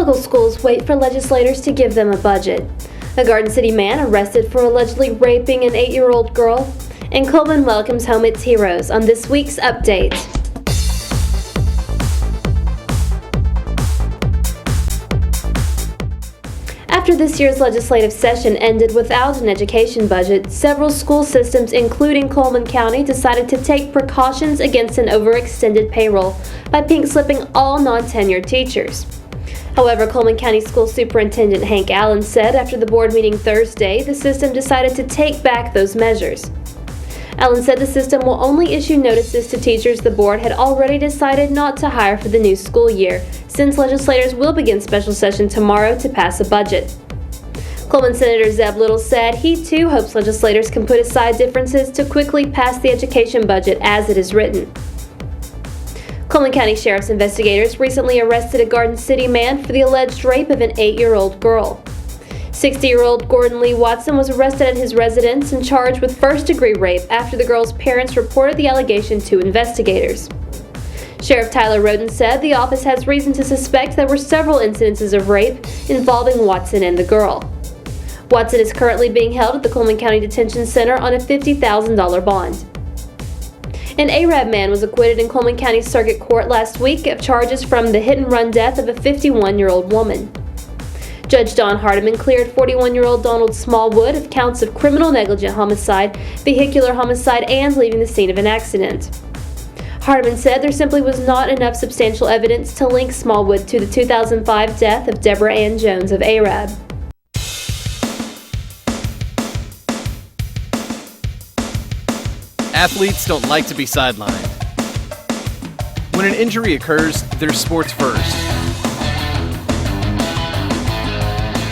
Local schools wait for legislators to give them a budget. A Garden City man arrested for allegedly raping an 8-year-old girl. And Cullman welcomes home its heroes on this week's update. After this year's legislative session ended without an education budget, several school systems, including Cullman County, decided to take precautions against an overextended payroll by pink-slipping all non-tenured teachers. However, Cullman County School Superintendent Hank Allen said after the board meeting Thursday, the system decided to take back those measures. Allen said the system will only issue notices to teachers the board had already decided not to hire for the new school year, since legislators will begin special session tomorrow to pass a budget. Cullman Senator Zeb Little said he too hopes legislators can put aside differences to quickly pass the education budget as it is written. Cullman County Sheriff's investigators recently arrested a Garden City man for the alleged rape of an 8-year-old girl. 60-year-old Gordon Lee Watson was arrested at his residence and charged with first-degree rape after the girl's parents reported the allegation to investigators. Sheriff Tyler Roden said the office has reason to suspect there were several incidences of rape involving Watson and the girl. Watson is currently being held at the Cullman County Detention Center on a $50,000 bond. An Arab man was acquitted in Cullman County Circuit Court last week of charges from the hit-and-run death of a 51-year-old woman. Judge Don Hardiman cleared 41-year-old Donald Smallwood of counts of criminal negligent homicide, vehicular homicide, and leaving the scene of an accident. Hardiman said there simply was not enough substantial evidence to link Smallwood to the 2005 death of Deborah Ann Jones of Arab. Athletes don't like to be sidelined. When an injury occurs, there's sports first.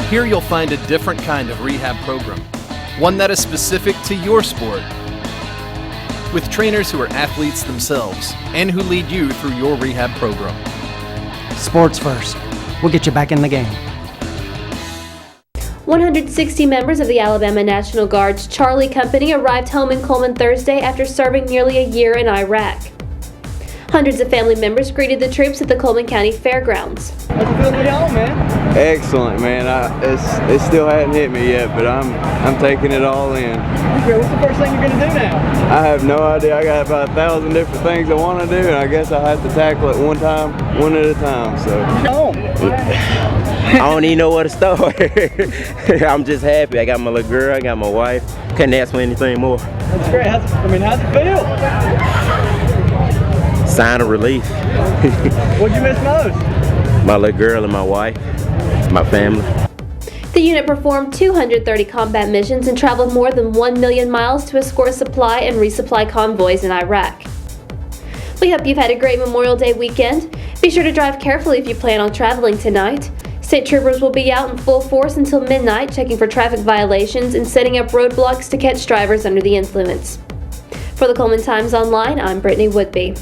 Here you'll find a different kind of rehab program, one that is specific to your sport, with trainers who are athletes themselves and who lead you through your rehab program. Sports first. We'll get you back in the game. 160 members of the Alabama National Guard's Charlie Company arrived home in Cullman Thursday after serving nearly a year in Iraq. Hundreds of family members greeted the troops at the Cullman County Fairgrounds. How's it feel to be home, man? Excellent, man. It still hadn't hit me yet, but I'm taking it all in. Okay, what's the first thing you're going to do now? I have no idea. I got about 1,000 different things I want to do, and I guess I have to tackle it one at a time. So. Home. I don't even know where to start. I'm just happy. I got my little girl, I got my wife. Couldn't ask for anything more. That's great. How's it feel? Sign of relief. What'd you miss most? My little girl and my wife, my family. The unit performed 230 combat missions and traveled more than 1 million miles to escort supply and resupply convoys in Iraq. We hope you've had a great Memorial Day weekend. Be sure to drive carefully if you plan on traveling tonight. State troopers will be out in full force until midnight, checking for traffic violations and setting up roadblocks to catch drivers under the influence. For the Cullman Times Online, I'm Brittany Woodby.